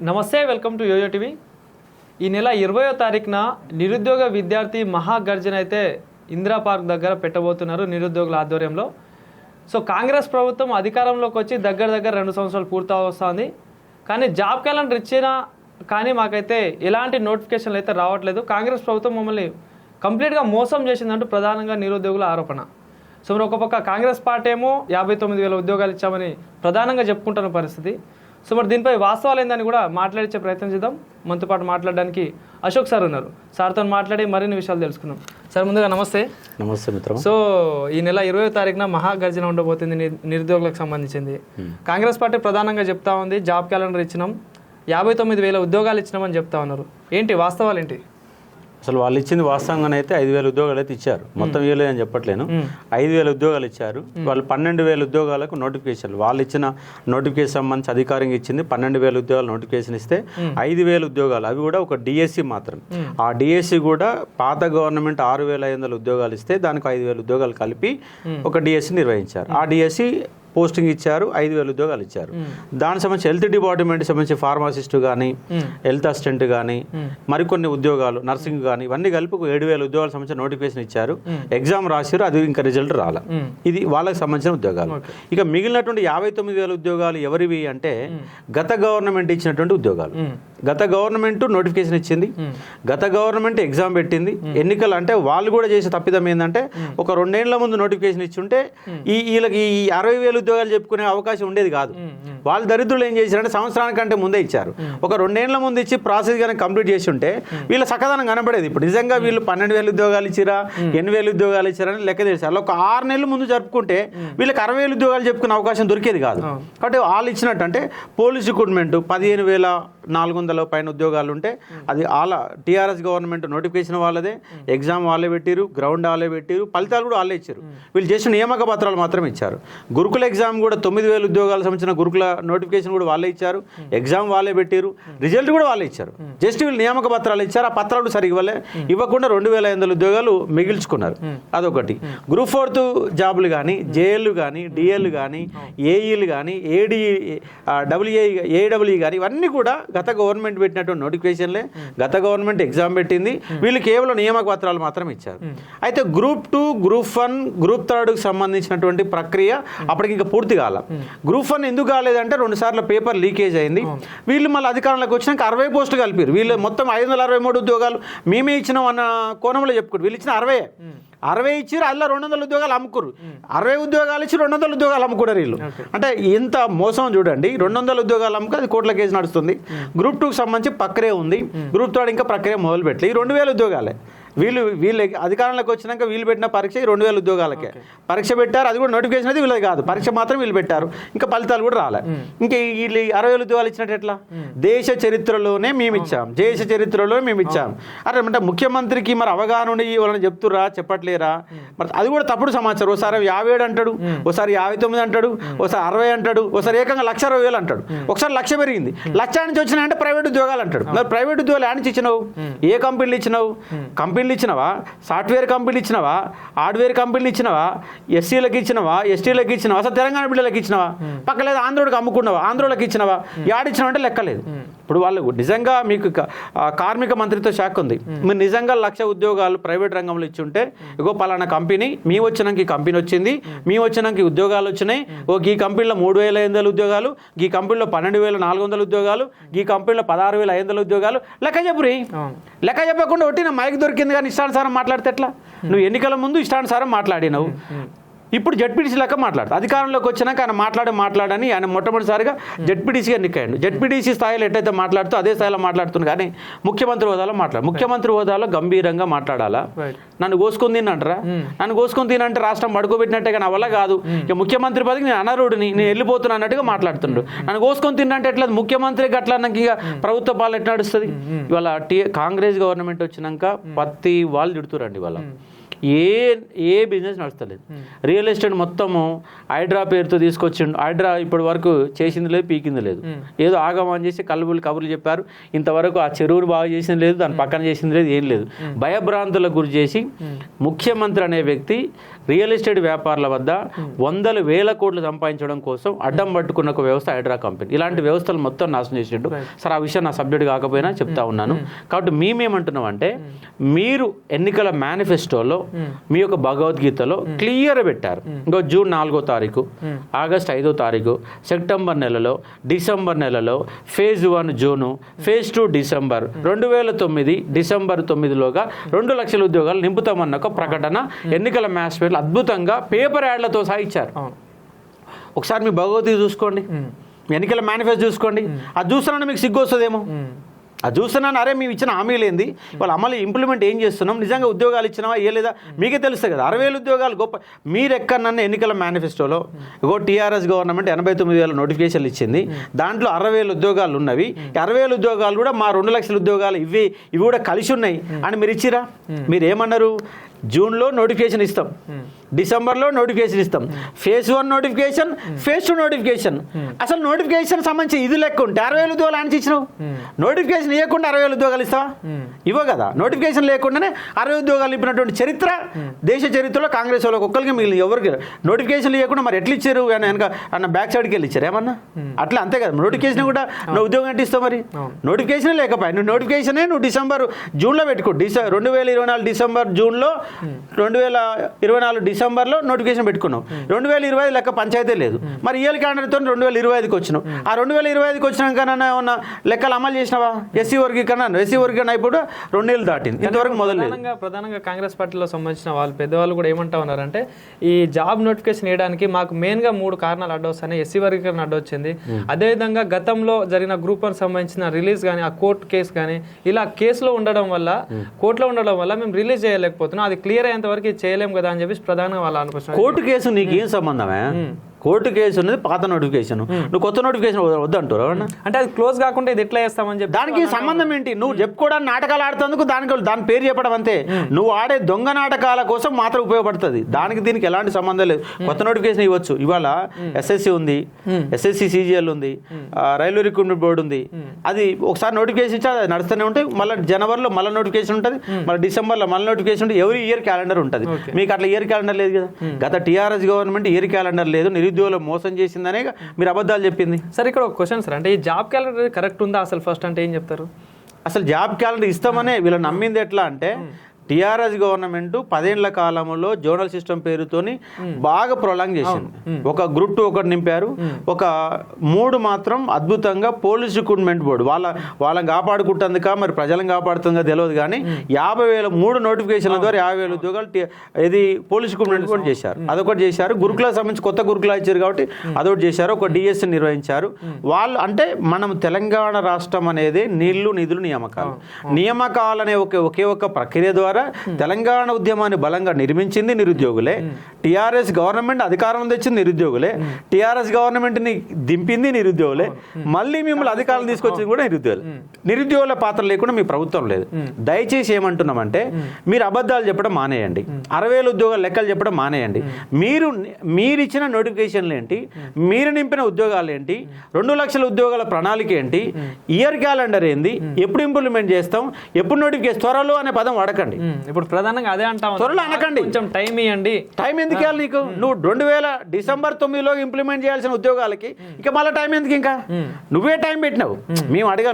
నమస్తే, welcome to yo-yo TV. ఈ నెల 20వ తారీఖున నిరుద్యోగ విద్యార్థి మహాగర్జన అయితే ఇందిరా పార్క్ దగ్గర పెట్టబోతున్నారు నిరుద్యోగుల ఆధ్వర్యంలో. సో కాంగ్రెస్ ప్రభుత్వం అధికారంలోకి వచ్చి దగ్గర 2 సంవత్సరాలు పూర్తి వస్తుంది. కానీ జాబ్ క్యాలెండర్ ఇచ్చినా కానీ మాకైతే ఎలాంటి నోటిఫికేషన్లు అయితే రావట్లేదు. కాంగ్రెస్ ప్రభుత్వం మమ్మల్ని కంప్లీట్గా మోసం చేసిందంటూ ప్రధానంగా నిరుద్యోగుల ఆరోపణ. సో మరి ఒక పక్క కాంగ్రెస్ పార్టీ ఏమో 59,000 ఉద్యోగాలు ఇచ్చామని ప్రధానంగా చెప్పుకుంటున్న పరిస్థితి. సో మరి దీనిపై వాస్తవాలు ఏందని కూడా మాట్లాడించే ప్రయత్నం చేద్దాం. మనతో పాటు మాట్లాడడానికి అశోక్ సార్ ఉన్నారు. సార్తో మాట్లాడి మరిన్ని విషయాలు తెలుసుకుందాం. సార్ ముందుగా నమస్తే. నమస్తే మిత్రం. సో ఈ నెల 20వ తారీఖున మహాగర్జన ఉండబోతుంది నిరుద్యోగులకు సంబంధించింది. కాంగ్రెస్ పార్టీ ప్రధానంగా చెప్తా ఉంది జాబ్ క్యాలెండర్ ఇచ్చినాం, 59,000 ఉద్యోగాలు ఇచ్చినామని చెప్తా ఉన్నారు. ఏంటి వాస్తవాలు ఏంటి? అసలు వాళ్ళు ఇచ్చింది వాస్తవంగానే అయితే 5,000 ఉద్యోగాలు అయితే ఇచ్చారు. మొత్తం ఇవ్వలేదు అని చెప్పట్లేను, 5,000 ఉద్యోగాలు ఇచ్చారు. వాళ్ళు 12,000 ఉద్యోగాలకు నోటిఫికేషన్, వాళ్ళు ఇచ్చిన నోటిఫికేషన్ సంబంధించి అధికారంగా ఇచ్చింది 12,000 ఉద్యోగాలు నోటిఫికేషన్ ఇస్తే 5,000 ఉద్యోగాలు అవి కూడా ఒక డిఎస్సి మాత్రం. ఆ డిఎస్సి కూడా పాత గవర్నమెంట్ 6,500 ఉద్యోగాలు ఇస్తే దానికి 5,000 ఉద్యోగాలు కలిపి ఒక డిఎస్సి నిర్వహించారు. ఆ డిఎస్సి పోస్టింగ్ ఇచ్చారు, 5,000 ఉద్యోగాలు ఇచ్చారు. దానికి సంబంధించి హెల్త్ డిపార్ట్మెంట్ సంబంధించి ఫార్మసిస్ట్ కానీ, హెల్త్ అసిస్టెంట్ కానీ, మరికొన్ని ఉద్యోగాలు నర్సింగ్ కానీ ఇవన్నీ కలిపి 7,000 ఉద్యోగాలు సంబంధించిన నోటిఫికేషన్ ఇచ్చారు. ఎగ్జామ్ రాశారు, అది ఇంకా రిజల్ట్ రాల. ఇది వాళ్ళకి సంబంధించిన ఉద్యోగాలు. ఇక మిగిలినటువంటి 59,000 ఉద్యోగాలు ఎవరివి అంటే గత గవర్నమెంట్ ఇచ్చినటువంటి ఉద్యోగాలు. గత గవర్నమెంట్ నోటిఫికేషన్ ఇచ్చింది, గత గవర్నమెంట్ ఎగ్జామ్ పెట్టింది. ఎన్నికలు అంటే వాళ్ళు కూడా చేసే తప్పిదం ఏంటంటే ఒక 2 ఏళ్ల ముందు నోటిఫికేషన్ ఇచ్చుంటే వీళ్ళకి 60,000 ఉద్యోగాలు చెప్పుకునే అవకాశం ఉండేది కాదు. వాళ్ళు దరిద్రులు ఏం చేశారంటే సంవత్సరానికంటే ముందే ఇచ్చారు. ఒక 2 ఏళ్ల ముందు ఇచ్చి ప్రాసెస్ కనుక కంప్లీట్ చేసి ఉంటే వీళ్ళ సకదనం కనబడేది. ఇప్పుడు నిజంగా వీళ్ళు 12,000 ఉద్యోగాలు ఇచ్చిరా, 8,000 ఉద్యోగాలు ఇచ్చారని లెక్క తెలిసారు. ఒక 6 నెలల ముందు జరుపుకుంటే వీళ్ళకి 60,000 ఉద్యోగాలు చెప్పుకునే అవకాశం దొరికేది కాదు. కాబట్టి వాళ్ళు ఇచ్చినట్టు అంటే పోలీస్ రిక్రూట్మెంట్ 15,400 పైన ఉద్యోగాలు ఉంటే అది వాళ్ళ టీఆర్ఎస్ గవర్నమెంట్ నోటిఫికేషన్ వాళ్ళదే, ఎగ్జామ్ వాళ్ళే పెట్టారు, గ్రౌండ్ వాళ్ళే పెట్టారు, ఫలితాలు కూడా వాళ్ళే ఇచ్చారు. వీళ్ళు చేసిన నియామక పత్రాలు మాత్రం ఇచ్చారు. గురుకుల ఎగ్జామ్ కూడా 9,000 ఉద్యోగాలకు సంబంధించిన గురుకుల నోటిఫికేషన్ కూడా వాళ్ళే ఇచ్చారు, ఎగ్జామ్ వాళ్ళే పెట్టారు, రిజల్ట్ కూడా వాళ్ళే ఇచ్చారు. జస్ట్ వీళ్ళు నియామక పత్రాలు ఇచ్చారు, ఆ పత్రాలు సరిగ్గా ఇవ్వకుండా 2,500 ఉద్యోగాలు మిగిల్చుకున్నారు. అదొకటి. గ్రూప్ 4 జాబులు కానీ, జేఎల్ కానీ, డిఎల్ కానీ, ఏఈలు కానీ, ఏడబ్ల్యూఈ కానీ ఇవన్నీ కూడా గత గవర్నమెంట్ పెట్టినటువంటి నోటిఫికేషన్లే. గత గవర్నమెంట్ ఎగ్జామ్ పెట్టింది, వీళ్ళు కేవలం నియామక పత్రాలు మాత్రం ఇచ్చారు. అయితే గ్రూప్ 2, గ్రూప్ 1, గ్రూప్ 3కి సంబంధించినటువంటి ప్రక్రియ అప్పటికి ఇంకా పూర్తి కాల. గ్రూప్ 1 ఎందుకు కాలేదంటే 2 సార్లు పేపర్ లీకేజ్ అయింది. వీళ్ళు మళ్ళీ అధికారంలోకి వచ్చినాక 60 పోస్టులు కలిపారు. వీళ్ళు మొత్తం 563 ఉద్యోగాలు మేమే ఇచ్చినాం అన్న కోణంలో చెప్పుకోరు. వీళ్ళు ఇచ్చిన 60 ఇచ్చారు, అందులో 200 ఉద్యోగాలు అమ్ముకోరు. 60 ఉద్యోగాలు ఇచ్చి 200 ఉద్యోగాలు అమ్ముకున్నారు వీళ్ళు. అంటే ఎంత మోసం చూడండి. 200 ఉద్యోగాలు అమ్ముకు అది కోట్ల కేసు నడుస్తుంది. గ్రూప్ 2కి సంబంధించి ప్రక్రియ ఉంది, గ్రూప్ 3 ఇంకా ప్రక్రియ మొదలు పెట్టలే. ఈ 2,000 ఉద్యోగాలే వీళ్ళు అధికారంలోకి వచ్చినాక వీళ్ళు పెట్టిన పరీక్ష 2,000 ఉద్యోగాలకే పరీక్ష పెట్టారు. అది కూడా నోటిఫికేషన్ అయితే వీళ్ళది కాదు, పరీక్ష మాత్రం వీళ్ళు పెట్టారు. ఇంకా ఫలితాలు కూడా రాలే. ఇంకా వీళ్ళు 60,000 ఉద్యోగాలు ఇచ్చినట్టు ఎట్లా? దేశ చరిత్రలోనే మేము ఇచ్చాం, దేశ చరిత్రలో మేము ఇచ్చాం. అంటే ముఖ్యమంత్రికి మరి అవగాహన ఉండి వాళ్ళని చెప్తుర్రా, చెప్పట్లేరా? మరి అది కూడా తప్పుడు సమాచారం. ఒకసారి 57 అంటాడు, ఒకసారి 59 అంటాడు, ఒకసారి 60 అంటాడు, ఒకసారి ఏకంగా 1,60,000 అంటాడు, ఒకసారి 1,00,000 పెరిగింది. 1,00,000 నుంచి వచ్చినాయంటే ప్రైవేట్ ఉద్యోగాలు అంటాడు. మరి ప్రైవేట్ ఉద్యోగాలు యాడ్ నుంచి ఇచ్చినావు? ఏ కంపెనీలు ఇచ్చినావు? కంపెనీలు ఇచ్చినవా? సాఫ్ట్వేర్ కంపెనీలు ఇచ్చినవా? హార్డ్వేర్ కంపెనీలు ఇచ్చినవా? ఎస్సీలకు ఇచ్చినవా? ఎస్టీలకు ఇచ్చినవా? అసలు తెలంగాణ బిడ్డలకు ఇచ్చినవా? పక్కలేదు ఆంధ్రోడికి అమ్ముకున్నావా? ఆంధ్రోళ్ళకి ఇచ్చినవా? యాడిచ్చినవా అంటే లెక్కలేదు. ఇప్పుడు వాళ్ళు నిజంగా మీకు కార్మిక మంత్రిత్వ శాఖ ఉంది, మీరు నిజంగా 1,00,000 ఉద్యోగాలు ప్రైవేట్ రంగంలో ఇచ్చి ఉంటే ఇగో పలానా కంపెనీ మీ వచ్చినాక ఈ కంపెనీ వచ్చింది, మీ వచ్చినాక ఈ ఉద్యోగాలు వచ్చినాయి, ఈ కంపెనీలో 3,500 ఉద్యోగాలు, ఈ కంపెనీలో 12,400 ఉద్యోగాలు, ఈ కంపెనీలో 16,500 ఉద్యోగాలు. లెక్క చెప్పురి. లెక్క చెప్పకుండా ఒట్టిన మైక్ దొరికింది కానీ ఇష్టానుసారం మాట్లాడితే ఎట్లా? నువ్వు ఎన్నికల ముందు ఇష్టానుసారం మాట్లాడినావు, ఇప్పుడు జడ్పీటీసీ లెక్క మాట్లాడతాడు. అధికారంలోకి వచ్చినాక ఆయన మాట్లాడని ఆయన మొట్టమొదటిసారిగా జడ్పీటీసీగా ఎన్నికయ్యాడు. జడ్పీటీసీ స్థాయిలో ఎట్టయితే మాట్లాడుతూ అదే స్థాయిలో మాట్లాడుతుంది. కానీ ముఖ్యమంత్రి హోదాలో ముఖ్యమంత్రి హోదాలో గంభీరంగా మాట్లాడాలా? నన్ను కోసుకొని తినంటారా? నన్ను కోసుకొని తినంటే రాష్ట్రం పడుకోబెట్టినట్టే. నా వల్ల కాదు, ఇక ముఖ్యమంత్రి పదవికి నేను అనర్హుడిని, నేను వెళ్ళిపోతున్నా అన్నట్టుగా మాట్లాడుతుండ్రు. నన్ను కోసుకొని తిన్నంటే ఎట్లా? ముఖ్యమంత్రికి అట్లా నాకు ఇక ప్రభుత్వ పాలన ఎట్లా నడుస్తుంది? ఇవాళ కాంగ్రెస్ గవర్నమెంట్ వచ్చినాక ప్రతి వాళ్ళు తిడుతురండి. ఇవాళ ఏ బిజినెస్ నడుస్తలేదు. రియల్ ఎస్టేట్ మొత్తము హైడ్రా పేరుతో తీసుకొచ్చిండు. హైడ్రా ఇప్పటి వరకు చేసింది లేదు, పీకింది లేదు. ఏదో ఆగమని చేసి కబుర్లు చెప్పారు. ఇంతవరకు ఆ చెరువును బాగా చేసింది లేదు, దాని పక్కన చేసింది లేదు, ఏం లేదు. భయభ్రాంతులకు గురి చేసి ముఖ్యమంత్రి అనే వ్యక్తి రియల్ ఎస్టేట్ వ్యాపారుల వద్ద వందల వేల కోట్లు సంపాదించడం కోసం అడ్డం పట్టుకున్న ఒక వ్యవస్థ హైడ్రా కంపెనీ. ఇలాంటి వ్యవస్థలు మొత్తం నాశనం చేసిండు. సార్ ఆ విషయం నా సబ్జెక్ట్ కాకపోయినా చెప్తా ఉన్నాను. కాబట్టి మేమేమంటున్నాం అంటే, మీరు ఎన్నికల మేనిఫెస్టోలో మీ యొక్క భగవద్గీతలో క్లియర్ పెట్టారు. ఇంకో జూన్ 4వ తారీఖు, ఆగస్ట్ 5వ తారీఖు, సెప్టెంబర్ నెలలో, డిసెంబర్ నెలలో phase 1 June, phase 2 December, 2009 December 9లోగా 2 లక్షల ఉద్యోగాలు నింపుతామన్న ఒక ప్రకటన ఎన్నికల మేనిఫెస్టోలో అద్భుతంగా పేపర్ యాడ్లతో సహా ఇచ్చారు. ఒకసారి మీ భగవద్గీత చూసుకోండి, ఎన్నికల మేనిఫెస్టో చూసుకోండి. అది చూస్తున్నాను మీకు సిగ్గు వస్తుందేమో. అది చూస్తున్నాను, అరే మేము ఇచ్చిన హామీలు ఏంది, వాళ్ళు అమలు ఇంప్లిమెంట్ ఏం చేస్తున్నాం, నిజంగా ఉద్యోగాలు ఇచ్చినావా ఏ లేదా మీకే తెలుస్తుంది కదా. 60,000 ఉద్యోగాలు గొప్ప. మీరు ఎక్కడన్నా ఎన్నికల మేనిఫెస్టోలో ఇగో టీఆర్ఎస్ గవర్నమెంట్ 89,000 నోటిఫికేషన్లు ఇచ్చింది, దాంట్లో 60,000 ఉద్యోగాలు ఉన్నవి, 60,000 ఉద్యోగాలు కూడా మా 2 లక్షల ఉద్యోగాలు ఇవి కూడా కలిసి ఉన్నాయి అని మీరు ఇచ్చిరా? మీరు ఏమన్నారు? జూన్లో నోటిఫికేషన్ ఇస్తాం, డిసెంబర్లో నోటిఫికేషన్ ఇస్తాం, ఫేజ్ 1 నోటిఫికేషన్, ఫేజ్ 2 నోటిఫికేషన్. అసలు నోటిఫికేషన్ సంబంధించి ఇది లెక్క ఉంటే 60,000 ఉద్యోగాలు అని ఇచ్చినావు. నోటిఫికేషన్ ఇవ్వకుండా 60,000 ఉద్యోగాలు ఇస్తావా? ఇవ్వ కదా. నోటిఫికేషన్ లేకుండానే 60 ఉద్యోగాలు ఇప్పినటువంటి చరిత్ర దేశ చరిత్రలో కాంగ్రెస్ వాళ్ళకి ఒక్కరికి మిగిలిన ఎవరికి నోటిఫికేషన్ ఇవ్వకుండా మరి ఎట్లా ఇచ్చారు? వెనక అన్న బ్యాక్ సైడ్కి వెళ్ళి ఇచ్చారు ఏమన్నా? అట్లా అంతే కదా. నోటిఫికేషన్ కూడా నువ్వు ఉద్యోగం అంటే ఇస్తావు. మరి నోటిఫికేషన్ లేకపోయా, నువ్వు నోటిఫికేషనే నువ్వు జూన్లో పెట్టుకో. 2024 డిసెంబర్ జూన్లో, 2024 డిసెంబర్లో నోటిఫికేషన్ పెట్టుకున్నావు. 2020 లెక్క పంచాయతీ లేదు. మరి ఇయర్ క్యాలెండర్తో 2025కి వచ్చినావు. ఆ 2025కి వచ్చినాకన్నా ఏమన్నా లెక్కలు అమలు చేసినావా? ఎస్సీ వర్గీకరణ ఇప్పుడు 2 నెలలు దాటింది, ఇంతవరకు మొదలలేదు. ప్రధానంగా కాంగ్రెస్ పార్టీలో సంబంధించిన వాళ్ళు పెద్దవాళ్ళు కూడా ఏమంటా ఉన్నారంటే, ఈ జాబ్ నోటిఫికేషన్ వేయడానికి మాకు మెయిన్గా 3 కారణాలు అడ్డొస్తాయి. ఎస్సీ వర్గీకరణ అడ్డొచ్చింది, అదేవిధంగా గతంలో జరిగిన గ్రూప్ 1 సంబంధించిన రిలీజ్ కానీ, ఆ కోర్టు కేసు కానీ, ఇలా కేసులో ఉండడం వల్ల, కోర్టులో ఉండడం వల్ల మేము రిలీజ్ చేయలేకపోతున్నాం. అది క్లియర్ అయ్యేంత వరకు చేయలేము కదా అని చెప్పేసి ప్రధానంగా వాళ్ళు అనుకుంటున్నారు. కోర్టు కేసు నీకేం సంబంధమే? కోర్టు కేసు ఉన్నది పాత నోటిఫికేషన్, నువ్వు కొత్త నోటిఫికేషన్ వద్దంటారు. అంటే అది క్లోజ్ కాకుండా ఇది ఎట్లా చేస్తామని చెప్పి దానికి సంబంధం ఏంటి? నువ్వు చెప్పుకోవడానికి నాటకాలు ఆడుతందుకు దాని పేరు చెప్పడం అంతే. నువ్వు ఆడే దొంగ నాటకాల కోసం మాత్రం ఉపయోగపడుతుంది. దీనికి ఎలాంటి సంబంధం లేదు. కొత్త నోటిఫికేషన్ ఇవ్వచ్చు. ఇవాళ ఎస్ఎస్సి ఉంది, ఎస్ఎస్సి సిజిఎల్ ఉంది, రైల్వే రిక్రూట్మెంట్ బోర్డు ఉంది. అది ఒకసారి నోటిఫికేషన్ ఇచ్చి అది నడుస్తూనే ఉంటాయి. మళ్ళీ జనవరిలో మళ్ళీ నోటిఫికేషన్ ఉంటుంది, మళ్ళీ డిసెంబర్లో మళ్ళీ నోటిఫికేషన్ ఉంటుంది. ఎవరి ఇయర్ క్యాలెండర్ ఉంటుంది. మీకు అట్లా ఇయర్ క్యాలెండర్ లేదు కదా. గత టీఆర్ఎస్ గవర్నమెంట్ ఇయర్ క్యాలెండర్ లేదు, నిరుద్యోగులు మోసం చేసిందనే మీరు అబద్ధాలు చెప్పింది. సార్ ఇక్కడ ఒక క్వశ్చన్ సార్, అంటే ఈ జాబ్ క్యాలెండర్ కరెక్ట్ ఉందా అసలు? ఫస్ట్ అంటే ఏం చెప్తారు? అసలు జాబ్ క్యాలెండర్ ఇస్తామనే వీళ్ళు నమ్మింది ఎట్లా అంటే, టీఆర్ఎస్ గవర్నమెంట్ 10 ఏళ్ల కాలంలో జోనల్ సిస్టమ్ పేరుతోని బాగా ప్రొలాంగ్ చేసింది. ఒక గ్రూప్ 2 ఒకటి నింపారు, ఒక 3 మాత్రం అద్భుతంగా పోలీస్ రిక్రూట్మెంట్ బోర్డు వాళ్ళని కాపాడుకుంటుందికా మరి ప్రజలను కాపాడుతుందిగా తెలియదు కానీ 50,000 నోటిఫికేషన్ల ద్వారా 50,000 ఉద్యోగాలు ఇది పోలీస్ రిక్రూట్మెంట్ కూడా చేశారు. అదొకటి చేశారు. గురుకులకు సంబంధించి కొత్త గురుకులా ఇచ్చారు కాబట్టి అదొకటి చేశారు. ఒక డిఎస్సి నిర్వహించారు. వాళ్ళు అంటే మనం తెలంగాణ రాష్ట్రం అనేది నీళ్లు నిధులు నియామకాలు అనే ఒకే ఒక ప్రక్రియ ద్వారా తెలంగాణ ఉద్యమాన్ని బలంగా నిర్మించింది నిరుద్యోగులే. టీఆర్ఎస్ గవర్నమెంట్ అధికారం తెచ్చింది నిరుద్యోగులే. టీఆర్ఎస్ గవర్నమెంట్ ని దింపింది నిరుద్యోగులే. మళ్ళీ మిమ్మల్ని అధికారం తీసుకొచ్చింది కూడా నిరుద్యోగుల పాత్ర లేకుండా మీ ప్రభుత్వం లేదు. దయచేసి ఏమంటున్నామంటే, మీరు అబద్ధాలు చెప్పడం మానేయండి, 60,000 ఉద్యోగాల లెక్కలు చెప్పడం మానేయండి. మీరిచ్చిన నోటిఫికేషన్లు ఏంటి, మీరు నింపిన ఉద్యోగాలు ఏంటి, 2 లక్షల ఉద్యోగాల ప్రణాళిక ఏంటి, ఇయర్ క్యాలెండర్ ఏంది, ఎప్పుడు ఇంప్లిమెంట్ చేస్తాం, ఎప్పుడు నోటిఫికేషన్, త్వరలో అనే పదం వాడకండి. ఇప్పుడు ప్రధానంగా అదే అంటాం, త్వరలో అనకండి. కొంచెం టైం ఇవ్వండి. టైం ఎందుకు ఇవ్వాలి నీకు? నువ్వు 2000 డిసెంబర్ 9లో ఇంప్లిమెంట్ చేయాల్సిన ఉద్యోగాలకి ఇక మళ్ళీ టైం ఎందుకు? ఇంకా నువ్వే టైం పెట్టినావు,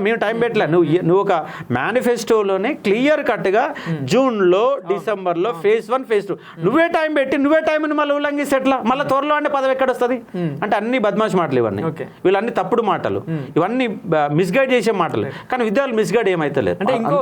మేము టైం పెట్టలే. నువ్వు ఒక మేనిఫెస్టోలోనే క్లియర్ కట్గా జూన్లో డిసెంబర్లో ఫేజ్ 1 ఫేజ్ 2 నువ్వే టైం పెట్టి నువ్వే టైంని మళ్ళీ ఉల్లంఘిస్తే ఎట్లా? మళ్ళీ త్వరలో అంటే పదవి ఎక్కడ వస్తుంది? అంటే అన్ని బద్మాష్ మాటలు ఇవన్నీ, వీళ్ళన్ని తప్పుడు మాటలు, ఇవన్నీ మిస్గైడ్ చేసే మాటలు. కానీ విద్యార్థులు మిస్గైడ్ ఏమైతే లేదు. అంటే ఇంకో